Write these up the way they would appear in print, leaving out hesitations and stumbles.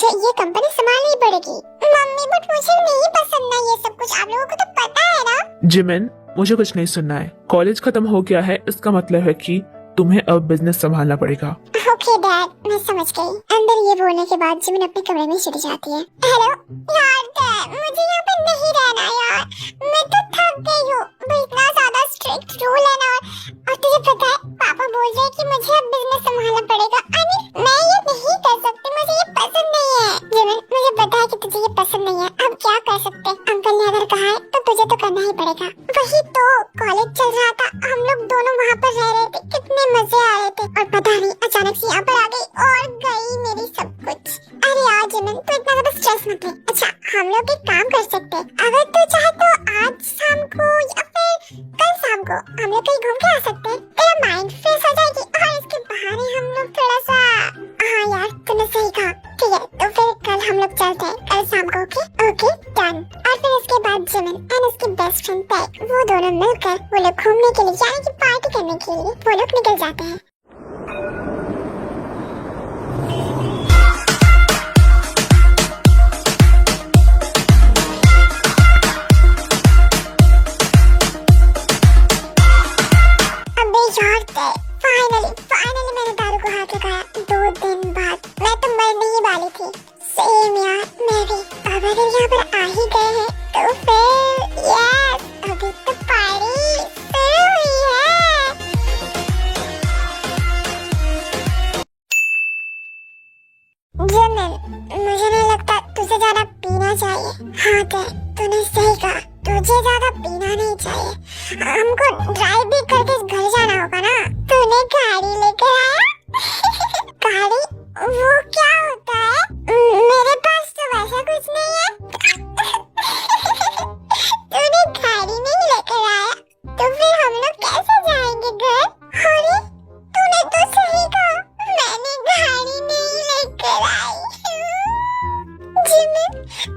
मुझे ये कंपनी संभालनी पड़ेगी। मम्मी बट मुझे नहीं पसंद ना ये सब कुछ, आप लोगों को तो पता है ना। जिमिन, मुझे कुछ नहीं सुनना है। कॉलेज खत्म हो गया है, इसका मतलब है कि तुम्हें अब बिजनेस संभालना पड़ेगा। ओके डैड, मैं समझ गई। अंदर ये बोलने के बाद जिमिन अपने कमरे में चली जाती है। हेलो यार डैड, मुझे यहाँ पे नहीं रहना यार, मैं तो थक गई हूँ। वो इतना ज्यादा स्ट्रिक्ट रूल है ना, और तुझे पता है पापा बोल रहे हैं कि मुझे अब बिजनेस संभालना पड़ेगा। मैं ये नहीं कर सकती, मुझे ये पसंद नहीं है। जिमिन, मुझे पता है कि तुझे ये पसंद नहीं है, अब क्या कर सकते हैं। अंकल ने अगर कहा है तो तुझे तो करना ही पड़ेगा। वही तो, कॉलेज चल रहा था, हम लोग दोनों वहाँ पर रह रहे थे, कितने मजे आ रहे थे, और पता नहीं अचानक से यहाँ पर आ गई और गई मेरी सब कुछ। अरे यार जिमिन, तू इतना ज्यादा स्ट्रेस मत ले। अच्छा, हम लोग एक काम कर सकते हैं, अगर तू चाहे तो आज शाम को या फिर कल शाम को हम लोग कहीं घूम के आ सकते हैं। तेरा माइंड फ्रेश हो जाएगी और इसके बहाने हम लोग थोड़ा सा, हाँ यार तूने सही कहा। ठीक है, तो फिर कल हम लोग चलते हैं, कल शाम को। Okay okay done. और फिर उसके बाद जिमिन एंड उसकी बेस्ट फ्रेंड पैक, वो दोनों मिलकर वो लोग घूमने के लिए यानी कि पार्टी करने के लिए वो लोग निकल जाते हैं। फाइनली मैंने दारू को हाथ लगाया 2 दिन बाद। मैं तो मरने ही वाली थी। सेम यार, मैं भी। अब अगर यहाँ पर आ ही गए हैं तो फिर यस, अभी तो पार्टी शुरू हुई है। जिमिन, मुझे नहीं लगता तुझे ज्यादा पीना चाहिए। हाँ तूने सही कहा, तुझे ज्यादा पीना नहीं चाहिए। हमको ड्राइव भी करके घर जाना होगा ना। तूने गाड़ी लेकर आया? गाड़ी? वो क्या होता है? मेरे पास तो वैसा कुछ नहीं है। तूने गाड़ी नहीं लेकर आया तो फिर हम लोग कैसे जाएंगे घर? अरे तूने तो सही कहा, मैंने गाड़ी नहीं लेकर आई। जिमिन,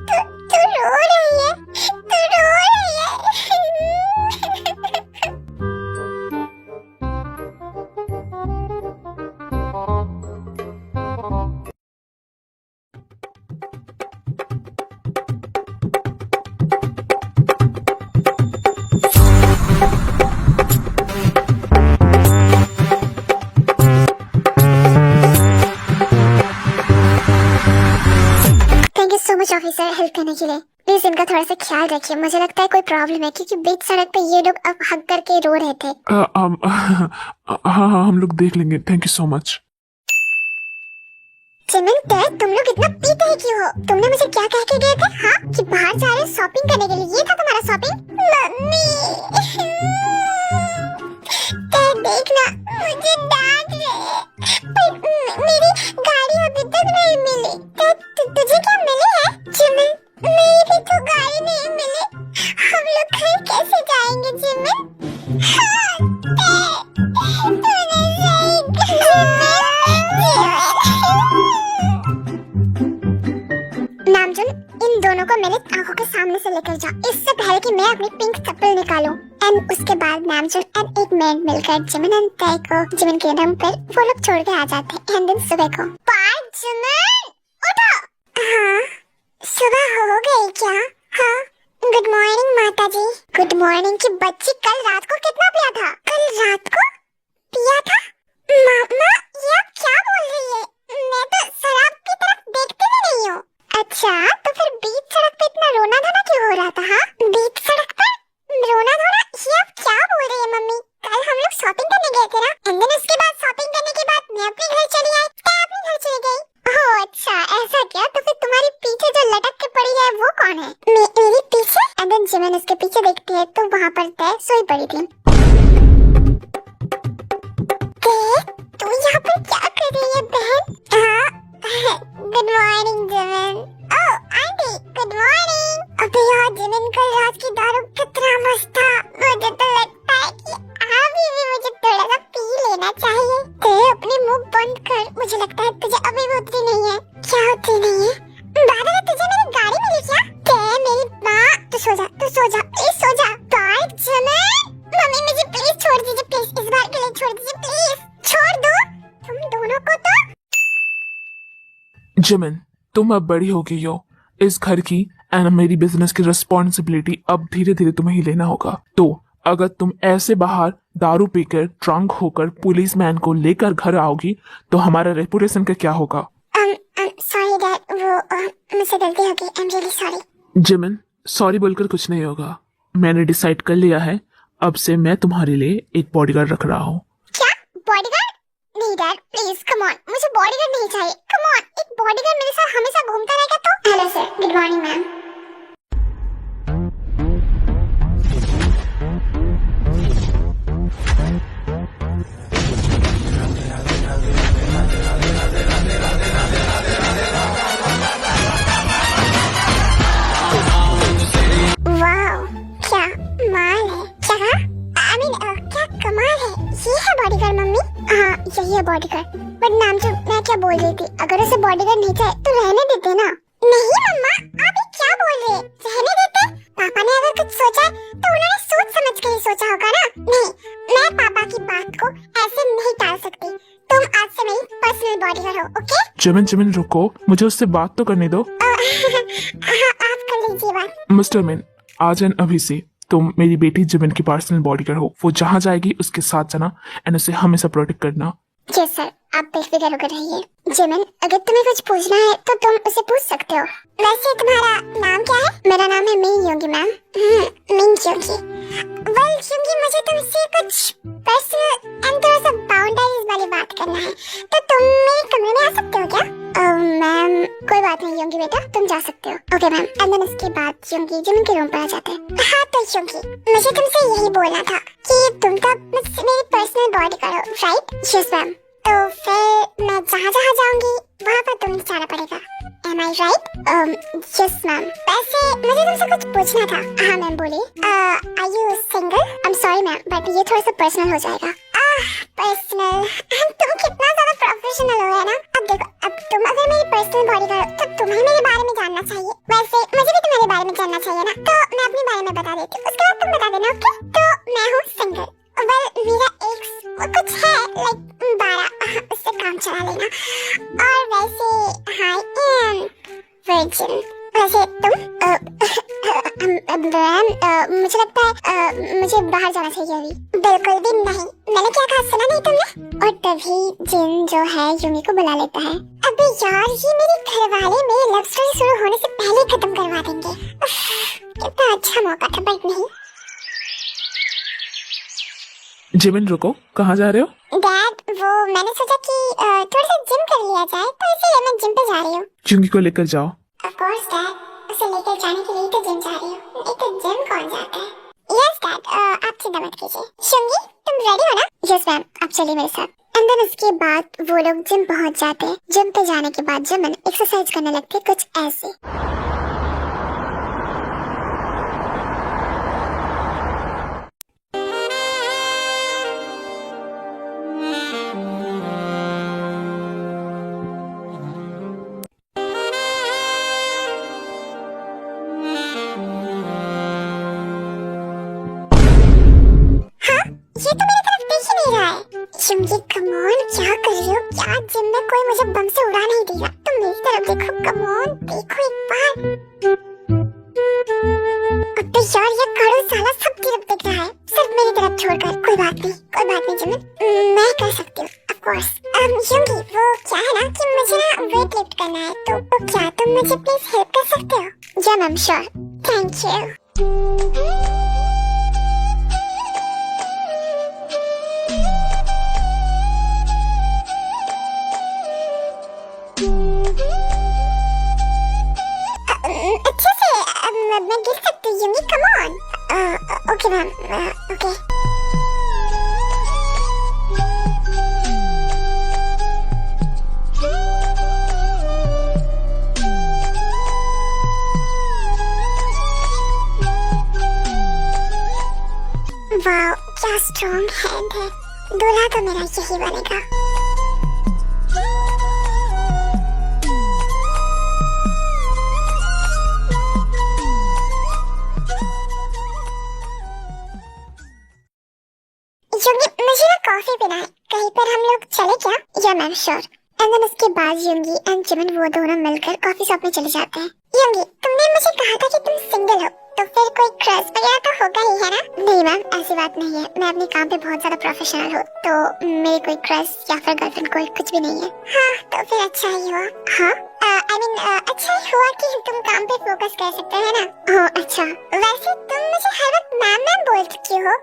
तू रो रही है, तू रो रही है। Thank you so much officer, help करने के लिए। प्लीज इनका थोड़ा सा ख्याल रखिए, मुझे लगता है कोई प्रॉब्लम है क्योंकि बीच सड़क पे ये लोग अब हक करके रो रहे थे। हाँ, हम लोग देख लेंगे। Thank you so much. Jimin dad, तुम लोग इतना पीते ही क्यों हो? तुमने मुझे क्या कह के गए थे? हाँ, कि बाहर जा रहे हो शॉपिंग करने के लिए, ये था तुम्हारा शॉपिंग? मम्मी डैड देखना, मुझे डांट रहे हैं। पर मेरी गाड़ी अभी तक नहीं मिली। डैड तुझे क्या मिले है? जिमिन, मेरी भी तो गाड़ी नहीं मिली। हम लोग घर कैसे जाएंगे जिमिन? हाँ, डैड, तूने सही कहा। नामजुन, इन दोनों को मेरे आंखों के सामने से लेकर जा, इससे पहले कि मैं अपनी पिंक चप्पल निकालूं। एंड उसके बाद नामजुन एंड एक मेड मिलकर जिमिन एंड तय को जिमिन के रूम पर वो लोग छोड़ के आ जाते हैं। एंड दिन सुबह को जिमिन उठो। हाँ, सुबह हो गई क्या? हाँ, गुड मॉर्निंग माता जी। गुड मॉर्निंग की बच्ची, कल रात को कितना पिया था? कल रात को पिया था? मामा, ये आप क्या बोल रही है? मैं तो शराब की तरफ देखती भी नहीं हूँ। अच्छा, तो फिर बीच सड़क पे इतना रोना धोना क्यों हो रहा था? हाँ, बीच सड़क पर रोना धोना, ये आप क्या बोल रही है मम्मी? कल हम लोग शॉपिंग करने गए थे ना, एंड देन उसके बाद शॉपिंग करने के बाद मैं अपने घर चली आई, मैं अपने घर चली गई। ओह अच्छा, ऐसा क्या? तो फिर तुम्हारे पीछे जो लटक के पड़ी है वो कौन है? मेरी पीछे? एंड देन जिमिन उसके पीछे देखती है तो वहाँ पर तय सोई पड़ी थी। तू यहाँ पर क्या कर रही है बहन? हाँ, गुड मॉर्निंग जिमिन। ओह आंटी, गुड मॉर्निंग। अबे यार जिमिन, कल रात की दारू कितना मस्त था। मुझे तो लगता है कि अभी भी मुझे थोड़ा सा पी लेना चाहिए। ते अपने मुंह बंद कर, मुझे लगता है तुझे अभी भी उतरी नहीं है। क्या उतरी नहीं है? बादल, तुझे मेरी गाड़ी मिली क्या? ते मेरी माँ, तू सो जा, प्लीज सो जा। बाय जिमिन, मम्मी मुझे प्लीज छोड़ दीजिए, प्लीज इस बार के लिए छोड़ दीजिए, प्लीज छोड़ दो तुम दोनों को। तो जिमिन, तुम अब बड़ी हो गई हो, इस घर की एंड मेरी बिजनेस की रिस्पॉन्सिबिलिटी अब धीरे धीरे तुम्हें ही लेना होगा। तो अगर तुम ऐसे बाहर दारू पीकर ड्रंक होकर पुलिस मैन को लेकर घर आओगी तो हमारा रेपुटेशन का क्या होगा? सॉरी डैड, वो मुझसे गलती हो गई। I am really sorry. Jimin, sorry बोलकर कुछ नहीं होगा। मैंने डिसाइड कर लिया है, अब से मैं तुम्हारे लिए एक बॉडीगार्ड रख रहा हूँ। क्या बॉडीगार्ड? नहीं डैड प्लीज कम ऑन, मुझे बॉडीगार्ड नहीं चाहिए। कम ऑन, एक बॉडीगार्ड मेरे साथ हमेशा घूमता रहेगा तो। Hello sir, good morning ma'am. Wow, क्या माल है। क्या कहा? आई मीन क्या कमाल है। ये है बॉडीगार्ड मम्मी? हाँ यही है बॉडीगार्ड। बट नाम जो मैं क्या बोल रही थी, अगर उसे बॉडीगार्ड नहीं चाहिए तो रहने देते ना। नहीं मम्मा, आप ये क्या बोल रहे हैं? रहने देते? पापा ने अगर कुछ सोचा है तो उन्होंने सोच समझ के ही सोचा होगा ना। नहीं, मैं पापा की बात को ऐसे नहीं टाल सकती। तुम आज से मेरी पर्सनल बॉडीगार्ड हो, ओके? जिमिन जिमिन रुको, मुझे उससे बात तो करने दो। हाँ आप कर लीजिए बात। मिस्टर मिन, आज एंड अभी से तुम मेरी बेटी जिमिन की पर्सनल बॉडीगार्ड हो। वो जहाँ जाएगी उसके साथ जाना एंड उसे हमेशा प्रोटेक्ट करना। यस सर, आप बेफिक्र होकर रहिए। जिमिन, अगर तुम्हें कुछ पूछना है तो तुम उसे पूछ सकते हो। वैसे तुम्हारा नाम क्या है? मेरा नाम है मिन योगी मैम। मिन योगी। वेल योगी, मुझे तुमसे कुछ पर्सनल एंड थोड़ा सा बाउंड्रीज वाली बात करना है, तो तुम मेरे कमरे में आ सकते हो क्या? मैम कोई बात नहीं योगी बेटा, तुम जा सकते हो। Okay ma'am. एंड देन उसके बाद योगी जिमिन के रूम पर आ जाते हैं। हाँ तो योगी, मुझे तुमसे यही बोलना था कि तुम तो मेरी पर्सनल बॉडीगार्ड हो, राइट? Yes ma'am. तो फिर मैं जहाँ जहाँ जाऊंगी वहाँ पर तुम्हें जाना पड़ेगा। Am I right? Yes ma'am. वैसे मुझे तुमसे कुछ पूछना था। हाँ मैम बोलिए। Are you single? I'm sorry ma'am, but ये थोड़ा सा पर्सनल हो जाएगा। पर्सनल? तुम कितना ज्यादा प्रोफेशनल हो, है ना? अब देखो, अब तुम अगर मेरी पर्सनल बॉडीगार्ड हो तो तुम्हें मेरे बारे में जानना चाहिए। वैसे मुझे भी तुम्हारे बारे में जानना चाहिए ना, तो मैं अपने बारे में बता देती हूँ, उसके बाद तुम बता देना, ओके? तो मैं हूँ सिंगल। वेल मेरा एक्स कुछ है लाइक 12, उससे काम चला लेना। और वैसे हाय एम वर्जिन। वैसे तुम? मैम मुझे लगता है मुझे बाहर जाना चाहिए अभी। बिल्कुल भी नहीं, मैंने क्या कहा सुना नहीं तुमने? और तभी जिन जो है यूमी को बुला लेता है। अबे यार, ये मेरे घर वाले मेरी लव स्टोरी शुरू होने से पहले खत्म करवा देंगे। कितना अच्छा मौका था, बट नहीं। जिमिन रुको, कहाँ जा रहे हो? डैड वो मैंने सोचा कि थोड़ा सा जिम कर लिया जाए, तो इसलिए मैं जिम पे जा रही हूँ। चुंगी को लेकर जाओ। ऑफ कोर्स डैड, उसे लेकर जाने के लिए तो जिम जा रही हूँ, नहीं तो जिम कौन जाता है? यस डैड, आप चिंता मत कीजिए। शुंगी तुम रेडी हो ना? यस मैम, आप चलिए मेरे साथ। एंड देन उसके बाद वो लोग जिम पहुँच जाते हैं। जिम पे जाने के बाद जिमिन एक्सरसाइज करने लगते कुछ ऐसे। ये तो मेरी तरफ देख ही नहीं रहा है। शुंगी कम ऑन, क्या कर रही हो? क्या जिम में कोई मुझे बम से उड़ा नहीं देगा? तुम मेरी तरफ देखो, कम ऑन देखो एक बार। अबे यार, ये खड़ू साला सब तरफ देख रहा है, सिर्फ मेरी तरफ छोड़कर। कोई बात नहीं जिमिन, मैं कर सकती हूँ ऑफ कोर्स। शुंगी वो क्या है ना कि मुझे ना वेट लिफ्ट करना है, तो क्या तुम मुझे प्लीज हेल्प कर सकते हो? या मैम श्योर, थैंक यू। अच्छे से मैं गिर सकती हूँ Yumi, come on. Okay ma'am, okay. वाह क्या स्ट्रॉन्ग हैंड है, दूल्हा तो मेरा यही बनेगा। मुझे ना कॉफी पीना है, कहीं पर हम लोग चले क्या? या मैम श्योर, एंड देन उसके बाद युंगी एंड जिमिन वो दोनों मिलकर कॉफी शॉप में चले जाते हैं। युंगी, तुमने मुझे कहा था कि तुम सिंगल हो, तो फिर कोई क्रश वगैरह तो होगा ही, है ना? नहीं मैम, ऐसी बात नहीं है। मैं अपने काम पे बहुत ज्यादा प्रोफेशनल हूँ, तो मेरी कोई क्रश या फिर गर्लफ्रेंड कोई कुछ भी नहीं है। हाँ, तो फिर अच्छा ही हुआ। हाँ, आई मीन अच्छा ही हुआ कि तुम काम पे फोकस कर सकते हो, है ना? ओह अच्छा। वैसे तुम मुझे हर वक्त मैम मैम बोल चुकी हो।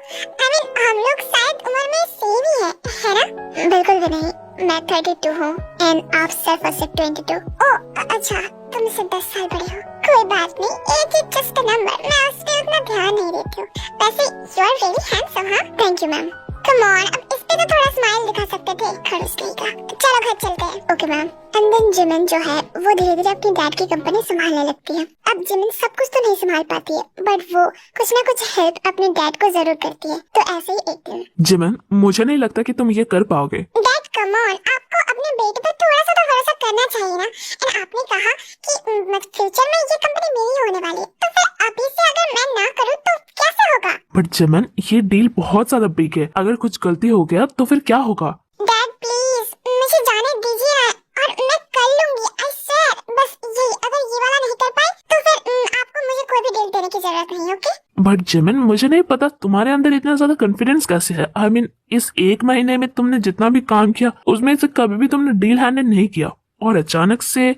आई मीन हम लोग शायद उम्र में सेम ही है ना? बिल्कुल भी नहीं, मैं 32 हूँ एंड आप सिर्फ और सिर्फ 22। ओह अच्छा, तुम मुझसे 10 साल बड़ी हो। कोई बात नहीं, age is just a number. मैं उस पे उतना ध्यान नहीं देती हूँ। वैसे यू आर वेरी हैंडसम। हाँ, thank you ma'am. Come on, अब इस पे तो थोड़ा स्माइल दिखा सकते थे। खड़ूस नहीं का। चलो घर चलते हैं। Okay ma'am. And then Jimin जो है वो धीरे धीरे अपनी डैड की कंपनी संभालने लगती है। अब जिमिन सब कुछ तो नहीं संभाल पाती है, बट वो कुछ ना कुछ हेल्प अपने डैड को जरूर करती है। तो ऐसे ही एक दिन, जिमिन, मुझे नहीं लगता कि तुम ये कर पाओगे। डैड कम ऑन, आपको अपने बेटे पर थोड़ा सा तो भरोसा करना चाहिए ना। एंड आपने कहा कि फ्यूचर में ये कंपनी मेरी होने वाली है, तो फिर अभी से अगर मैं ना करूँ तो कैसे होगा? बट जिमिन, ये डील बहुत ज्यादा बिग है। अगर कुछ गलती हो गया तो फिर क्या होगा? डैड प्लीज मुझे जाने दीजिए ना, और मैं कर लूंगी, आई स्वेयर। बस ये, अगर ये वाला नहीं कर पाए तो फिर आपको मुझे कोई भी डील देने की जरूरत नहीं, ओके? बट जिमिन, मुझे नहीं पता तुम्हारे अंदर इतना ज्यादा कॉन्फिडेंस कैसे है। आई मीन, इस एक महीने में तुमने जितना भी काम किया उसमें से कभी भी तुमने डील हैंडल नहीं किया, और अचानक से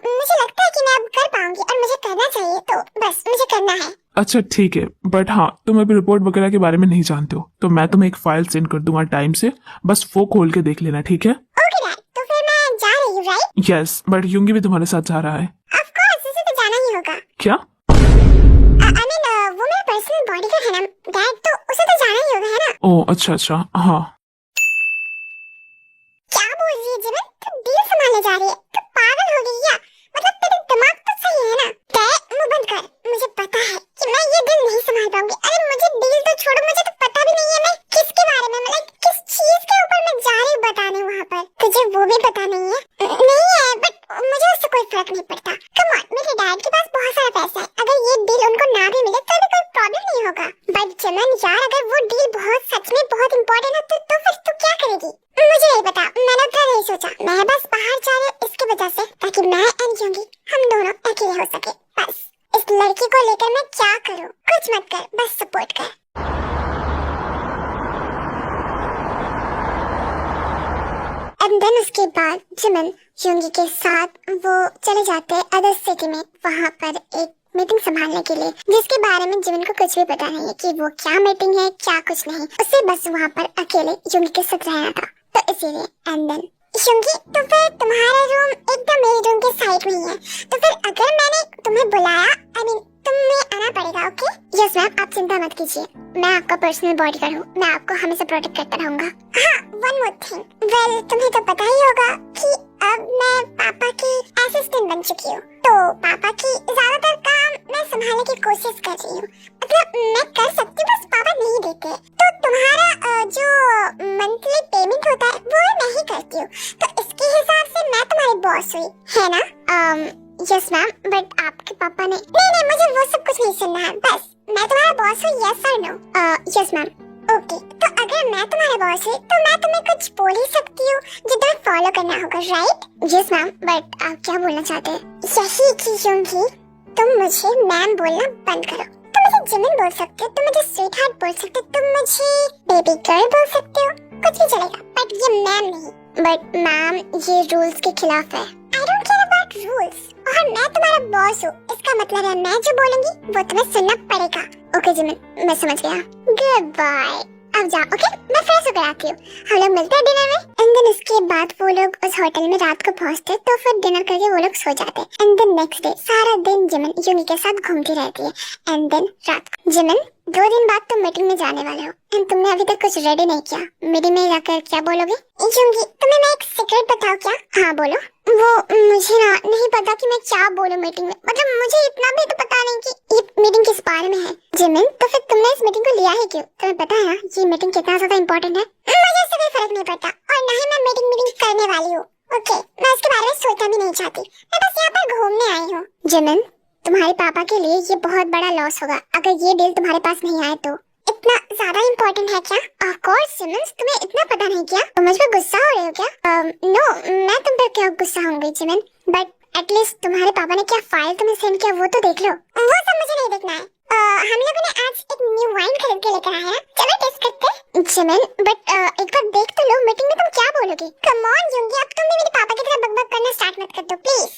मुझे लगता है कि मैं अब कर पाऊंगी और मुझे करना चाहिए, तो बस मुझे करना है। अच्छा ठीक है, बट हाँ, तुम अभी रिपोर्ट वगैरह के बारे में नहीं जानते हो, तो मैं तुम्हें एक फाइल सेंड कर दूंगा टाइम से, बस वो खोल के देख लेना, ठीक है? ओके डैड, तो फिर मैं जा रही हूँ, राइट? यस, बट युंगी भी तुम्हारे साथ जा रहा है। ऑफ कोर्स, उसे तो जाना ही होगा। क्या? आई मीन वो मेरा पर्सनल बॉडीगार्ड है ना डैड, तो उसे तो जाना ही होगा, है ना? ओह अच्छा अच्छा, हाँ। क्या बोल रही है जिमिन? तू डील संभालने जा रही है? तू पागल हो गई क्या? मतलब तेरा दिमाग तो सही है ना? डैड मुंह बंद कर, मुझे पता है कि मैं ये डील नहीं संभाल पाऊंगी। अरे मुझे डील तो छोड़ो, मुझे तो पता भी नहीं है मैं किसके बारे में, मतलब किस चीज के ऊपर मैं जा रही हूँ बताने वहाँ पर। तुझे वो भी पता नहीं है? नहीं है, बट मुझे उससे कोई फर्क नहीं पड़ता। कम ऑन, मेरे डैड के पास बहुत सारा पैसा है, अगर ये डील उनको ना भी मिले तो भी कोई प्रॉब्लम नहीं होगा। बट जिमिन यार, अगर वो डील बहुत सच में बहुत इम्पोर्टेंट है तो फिर तू क्या करेगी? मुझे नहीं पता, मैंने उतना नहीं सोचा। मैं बस बाहर जा रही हूँ इसकी वजह से, ताकि मैं एंड युंगी हम दोनों अकेले हो सके। बस इस लड़की को लेकर मैं क्या करूँ? कुछ मत कर, बस सपोर्ट कर। एंड देन उसके बाद जिमिन युंगी के साथ वो चले जाते हैं अदर सिटी में, वहाँ पर एक मीटिंग संभालने के लिए, जिसके बारे में जिमिन को कुछ भी पता नहीं है कि वो क्या मीटिंग है, क्या कुछ नहीं। उसे बस वहाँ पर अकेले युंगी के साथ रहना था, तो इसीलिए। एंड देन युंगी, तो फिर तुम्हारा रूम एकदम मेरे रूम के साइड में ही है, तो फिर अगर मैंने तुम्हें बुलाया, आई मीन तुम्हें आना पड़ेगा, ओके? यस मैम, आप चिंता मत कीजिए, मैं आपका पर्सनल बॉडीगार्ड हूँ, मैं आपको हमेशा प्रोटेक्ट करता रहूंगा। हाँ, वन मोर थिंग, वेल तुम्हें तो पता ही होगा कि अब मैं पापा की असिस्टेंट बन चुकी हूँ, तो पापा की ज्यादातर काम मैं संभालने की कोशिश कर रही हूँ। मतलब मैं कर सकती हूँ, बस पापा नहीं देते। तो तुम्हारा जो मंथली पेमेंट होता है वो मैं ही करती हूँ, तो इसके हिसाब से मैं तुम्हारी बॉस हुई, है ना? यस मैम, बट आपके पापा ने नहीं, मुझे वो सब कुछ नहीं सुनना है, बस मैं तुम्हारा बॉस हूँ, यस और नो? Yes ma'am. ओके, तो अगर मैं तुम्हारा बॉस हूँ तो मैं तुम्हें कुछ बोल ही सकती हूँ जो तुम्हें फॉलो करना होगा, राइट? यस मैम, बट आप क्या बोलना चाहते हैं? यही कि युंगी, तुम मुझे मैम बोलना बंद करो। तुम मुझे जिमिन बोल सकते हो, तुम मुझे स्वीट हार्ट बोल सकते हो, तुम मुझे बेबी गर्ल बोल सकते हो, कुछ भी चलेगा, बट ये मैम नहीं। बट मैम, ये रूल्स के खिलाफ है। I don't care about rules, और मैं तुम्हारा बॉस हूँ, इसका मतलब है मैं जो बोलूंगी वो तुम्हें सुनना पड़ेगा। ओके जिमिन, मैं समझ गया। गुड बाय, अब जाओ, ओके? मैं फ्रेश होकर आती हूँ, हम लोग मिलते हैं डिनर में। एंड देन उसके बाद वो लोग उस होटल में रात को पहुँचते, तो फिर डिनर करके वो लोग सो जाते। एंड देन नेक्स्ट डे सारा दिन जिमिन युंगी के साथ घूमती रहती है। एंड देन रात को, जिमिन 2 दिन बाद तुम मीटिंग में जाने वाले हो, एंड तुमने अभी तक कुछ रेडी नहीं किया। मीटिंग में जाकर क्या बोलोगे? युंगी, तुम्हें मैं एक सीक्रेट बताऊं क्या? हाँ बोलो। वो मुझे ना नहीं पता कि मैं क्या बोलूं मीटिंग में, मतलब मुझे इतना भी तो पता नहीं कि ये मीटिंग किस बारे में है। जिमिन, तो फिर तुमने इस मीटिंग को लिया है क्यों? तुम्हें पता है ना ये मीटिंग कितना ज्यादा इम्पोर्टेंट है? मुझे इससे कोई फर्क नहीं पड़ता, और न ही मैं मीटिंग करने वाली हूँ, ओके? मैं इसके बारे में सोचना भी नहीं चाहती, मैं बस यहाँ पर घूमने आई हूँ। जिमिन, तुम्हारे पापा के लिए ये बहुत बड़ा लॉस होगा अगर ये डील तुम्हारे पास नहीं आए तो। इतना ज्यादा इम्पोर्टेंट है क्या? ऑफ कोर्स जिमिन, तुम्हें इतना पता नहीं क्या? तुम मुझ पर गुस्सा हो रहे हो क्या? नो, मैं तुम पर क्यों गुस्सा होंगी जिमिन, बट एटलीस्ट तुम्हारे पापा ने क्या फाइल तुम्हें सेंड किया वो तो देख लो। वो सब मुझे नहीं देखना है। हम लोगों ने आज एक न्यू वाइन खरीद के लेकर आया है, चलो टेस्ट करते हैं। जिमिन, बट एक बार देख तो लो, मीटिंग में तुम क्या बोलोगी? कम ऑन यूंगी, अब तुम भी मेरे पापा की तरह बकबक करना स्टार्ट मत कर दो प्लीज।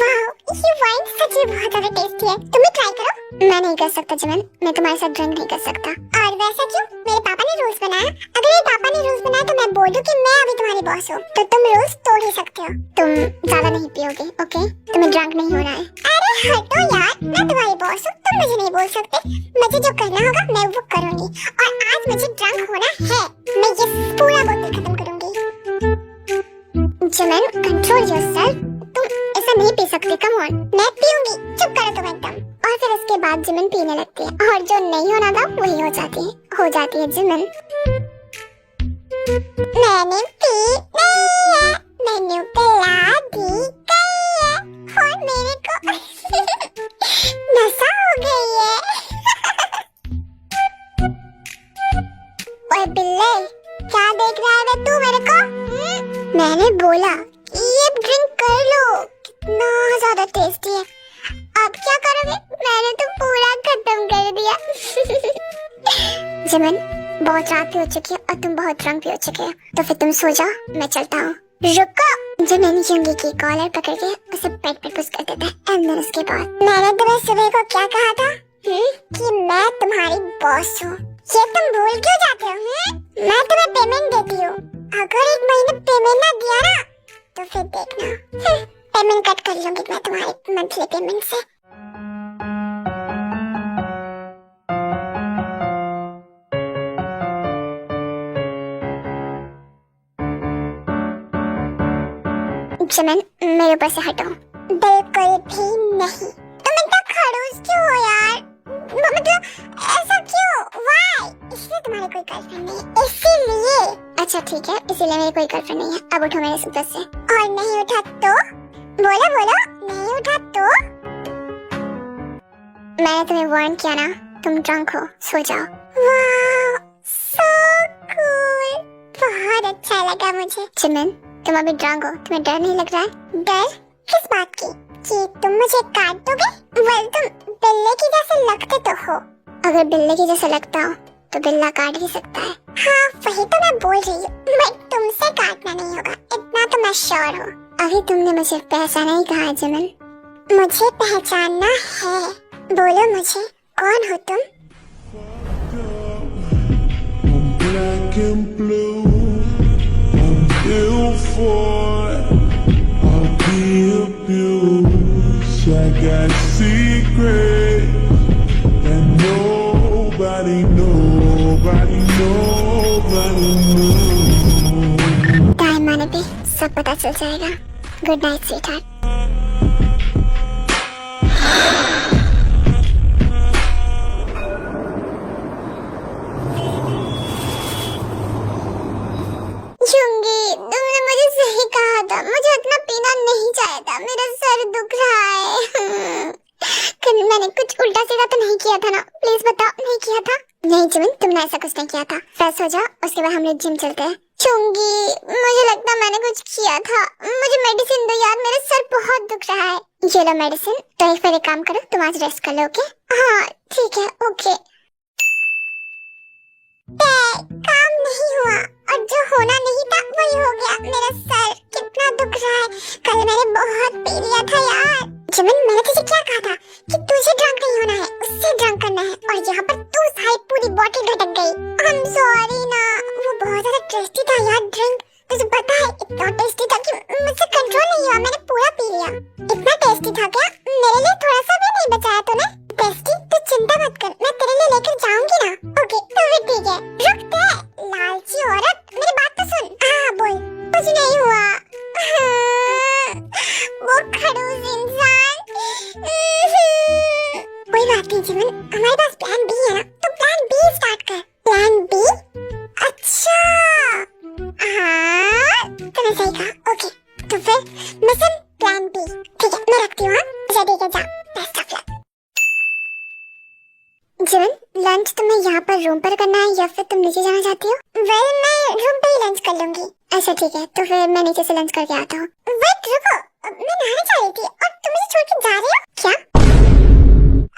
वाह, ये वाइन सच में बहुत ज्यादा टेस्टी है, तुम भी ट्राई करो। मैं नहीं कर सकता जिमिन, मैं तुम्हारे साथ ड्रिंक नहीं कर सकता। और वैसा क्यों? मेरे पापा ने रूल्स बनाया। अगर मेरे पापा ने रूल्स बनाया तो मैं बोल दूं कि मैं अभी तुम्हारी बॉस हूँ, तो तुम रूल्स तोड़ ही सकते हो। तुम ज्यादा नहीं पियोगे, ओके? तुम्हें ड्रंक नहीं होना है। अरे हटो यार, मैं तुम्हारी बॉस हूँ, तुम मुझे नहीं बोल सकते। मुझे जो करना होगा मैं वो करूंगी, और आज मुझे ड्रंक होना है। मैं ये पूरा बोतल खत्म करूंगी। जिमिन, कंट्रोल योरसेल्फ, तुम ऐसा नहीं पी सकते, कम ऑन। मैं पीऊंगी, चुप करो तुम एकदम। और फिर उसके बाद जिमिन पीने लगती है, और जो नहीं होना था वही हो जाती है जिमिन। मैंने पी नहीं है, मैंने पिला दी गई है, और मेरे को नशा हो गई है। ओए बिल्ले, क्या देख रहा है तू मेरे को? मैंने बोला कि ये ड्रिंक कर लो, कितना ज्यादा टेस्टी है। अब क्या करोगे? मैंने तो पूरा खत्म कर दिया। जिमिन, बहुत रात भी हो चुकी है और तुम बहुत ड्रंक भी हो चुके हो, तो फिर तुम सो जाओ, मैं चलता हूँ। रुको। जिमिन यूंगी की कॉलर पकड़ के उसे पेट पे पुश कर देता है। एंड देन उसके बाद मैंने तुम्हें सुबह को क्या कहा था? कि मैं तुम्हारी बॉस हूँ। ये तुम भूल क्यों जाते हो? मैं तुम्हें पेमेंट देती हूँ, अगर एक महीने पेमेंट ना दिया ना तो फिर देखना, पेमेंट कट कर लूंगी मैं तुम्हारी मंथली पेमेंट से। जिमिन, मेरे ऊपर से हटो। बिल्कुल भी नहीं। तुम इतना खड़ूस क्यों हो यार? मतलब ऐसा क्यों? Why? इसलिए तुम्हारी कोई गर्लफ्रेंड नहीं है, इसीलिए। अच्छा ठीक है, इसीलिए मेरी कोई गर्लफ्रेंड नहीं है। अब उठो मेरे सोफे से। और नहीं उठा तो? बोलो बोलो, नहीं उठा तो? मैंने तुम्हें वार्न किया ना, तुम ड्रंक हो, सो जाओ। वाह, so cool, बहुत अच्छा लगा मुझे। जिमिन, तुम अभी ड्रंक हो, तुम्हें डर नहीं लग रहा है? डर किस बात की? कि तुम मुझे काट दोगे? वेल, तुम बिल्ले की जैसे लगते तो हो। अगर बिल्ले की जैसे लगता हो तो बिल्ला काट ही सकता है। हाँ वही तो मैं बोल रही हूँ, बट तुमसे काटना नहीं होगा, इतना तो मैं श्योर हूँ। अभी तुमने मुझे पहचाना ही कहा है जिमिन। मुझे पहचानना है, बोलो मुझे, कौन हो तुम? Black and blue, I'm ill for it. I'll be abused. I got secrets and nobody knows. Time आने पे सब पता चल जाएगा। Good night sweetheart. तुमने मुझे सही कहा था, मुझे इतना पीना नहीं चाहिए था, मेरा सर दुख रहा है। कल मैंने कुछ उल्टा सीधा तो नहीं किया था ना? प्लीज बताओ, नहीं किया था? नहीं जिमिन, तुमने ऐसा कुछ नहीं किया था। फ्रेश हो जाओ, उसके बाद हम लोग जिम चलते हैं। चुंगी, मुझे लगता है मैंने कुछ किया था, मुझे मेडिसिन दो यार, मेरा सर बहुत दुख रहा है। ये लो मेडिसिन। तो एक बार एक काम करो, तुम आज रेस्ट कर लो, ओके? हाँ ठीक है, ओके। काम नहीं हुआ, और जो होना नहीं था वही हो गया। मेरा सर कितना दुख रहा है, कल मैंने बहुत पी लिया था यार। जिमिन, मैंने तुझे क्या कहा था कि तुझे ड्रंक नहीं होना है, उससे ड्रंक करना है, और यहाँ पर तू सारी पूरी बॉटल घटक गई। आई एम सॉरी ना, वो बहुत ज्यादा टेस्टी था यार ड्रिंक, तुझे पता है इतना टेस्टी था कि मुझसे कंट्रोल नहीं हुआ, मैंने पूरा पी लिया। इतना टेस्टी था क्या? मेरे लिए थोड़ा सा भी नहीं बचाया तूने? टेस्टी, तू चिंता मत कर, मैं तेरे लिए लेकर जाऊंगी ना। ओके तो फिर ठीक है। रुक दे लालची औरत, मेरी बात तो सुन। हाँ बोल। कुछ नहीं हुआ। वो खड़ूस इंसान। कोई बात नहीं जिमिन, हमारे पास प्लान बी है ना, तो प्लान बी स्टार्ट कर। Plan B? अच्छा हाँ, तूने सही कहा। ओके तो फिर मिशन प्लान बी। ठीक है, मैं रखती हूँ। लंच तुम्हें यहाँ पर रूम पर करना है या फिर तुम नीचे जाना चाहती हो? वेल मैं रूम पे ही लंच कर लूंगी। अच्छा ठीक है, तो फिर मैं नीचे से लंच करके आता हूँ। वेट रुको, मैं नहाने जा रही थी और तुम मुझे छोड़ के जा रही हो क्या?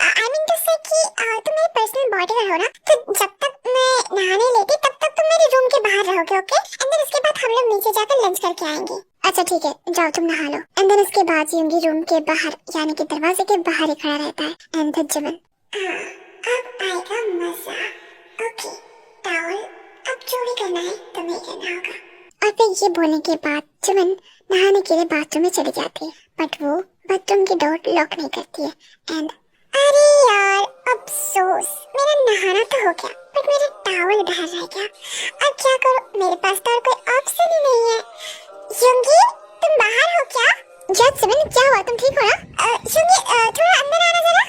आई मीन टू से कि तुम मेरी पर्सनल बॉडीगार्ड हो ना, तो जब तक मैं नहाने लेती तब तक तुम मेरे रूम के बाहर रहोगे, ओके? एंड देन उसके बाद हम लोग नीचे जाकर लंच करके आएंगे। अच्छा ठीक है, जाओ तुम नहा लो। एंड देन उसके बाद यूंगी रूम के बाहर यानी कि दरवाजे के बाहर ही खड़ा रहता है। एंड देन जिमिन, अब आएगा मजा। ओके टावल, अब जो भी करना है तुम्हें करना होगा। और फिर ये बोलने के बाद जिमिन नहाने के लिए बाथरूम में चली जाती है, बट वो बाथरूम की डोर लॉक नहीं करती है। एंड अरे यार अफसोस, मेरा नहाना तो हो गया बट मेरा टॉवल बाहर रह गया। अब क्या करूं, मेरे पास तो और कोई ऑप्शन ही नहीं है। यूंगी तुम बाहर हो क्या? जज जिमिन क्या हुआ, तुम ठीक हो ना? यूंगी थोड़ा अंदर आना जरा।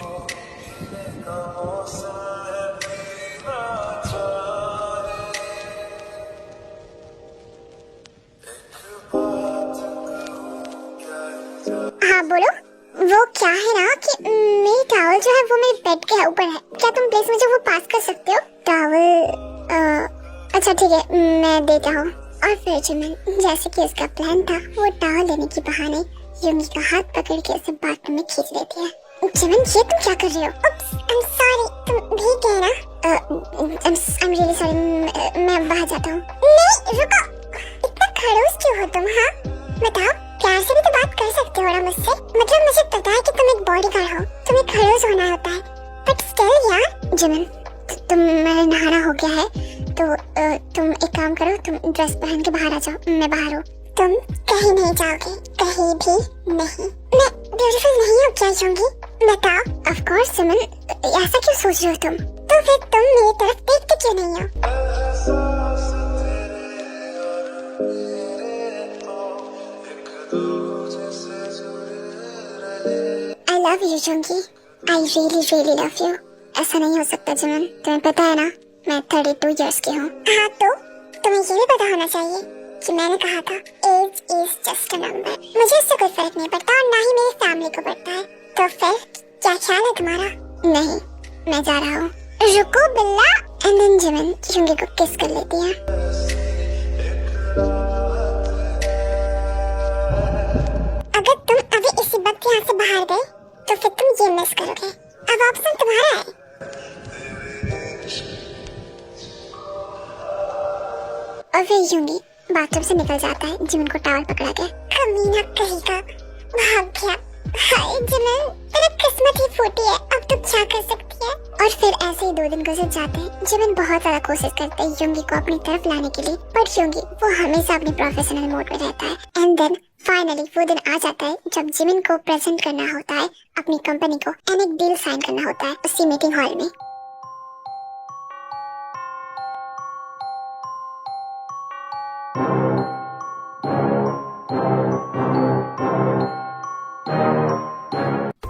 हाँ बोलो। वो क्या है ना कि मेरी टॉवल जो है वो मेरे बेड के ऊपर है, क्या तुम प्लीज मुझे वो पास कर सकते हो? टॉवल अच्छा ठीक है मैं देता हूँ। और फिर जिमिन जैसे कि उसका प्लान था, वो टॉवल लेने के बहाने यूंगी का हाथ पकड़ के उसे बाथरूम में खींच लेती है। जिमिन ये तुम क्या कर रही हो? आई एम सॉरी, तुम भीग गए ना? आई एम रियली सॉरी, मैं बाहर जाता हूँ। नहीं रुको, इतना खड़ूस क्यों हो तुम? हाँ बताओ, प्यार से भी तो बात कर सकते हो ना मुझसे। मतलब मुझे पता है कि तुम एक बॉडीगार्ड हो, तुम्हें खड़ूस होना होता है, बट स्टिल यार। जिमिन तुम्हारा नहाना हो गया है तो तुम एक काम करो, तुम ड्रेस पहन के बाहर आ जाओ, मैं बाहर हूँ। तुम कहीं नहीं जाओगे, कहीं भी नहीं। मैं ब्यूटीफुल नहीं हूँ क्या यूंगी? बताओ। ऑफ कोर्स जिमिन, ऐसा क्यों सोच रहे हो तुम? तो फिर तुम मेरी तरफ देखते क्यों नहीं हो? I love you यूंगी, I really love you। ऐसा नहीं हो सकता जिमिन, तुम्हें पता है ना मैं 32 इयर्स की हूँ। हाँ तो तुम्हें ये भी पता होना चाहिए कि मैंने कहा था age is just a number. मुझे इससे कोई फर्क नहीं पड़ता और ना ही मेरी फैमिली को पड़ता है। तो फिर क्या ख्याल है तुम्हारा? नहीं मैं जा रहा हूँ। रुको बिल्ला। एंड देन जिमिन यूंगी को किस कर लेती है। अगर तुम अभी इसी वक्त यहाँ से बाहर गए तो फिर तुम ये मिस करोगे। अब ऑप्शन तुम्हारा है। और फिर यूंगी बाथरूम से निकल जाता है जिमिन को टॉवल पकड़ा के। कमीना कहीं का, भाग गया। हाय जिमिन, तेरी किस्मत ही फूटी है, अब तू क्या कर सकती है? और फिर ऐसे ही 2 दिन गुजर जाते हैं। जिमिन बहुत ज्यादा कोशिश करते हैं यूंगी को अपनी तरफ लाने के लिए, बट यूंगी वो हमेशा अपनी प्रोफेशनल मोड में रहता है। एंड देन फाइनली वो दिन आ जाता है जब जिमिन को प्रेजेंट करना होता है अपनी कंपनी को एंड एक डील साइन करना होता है उसी मीटिंग हॉल में।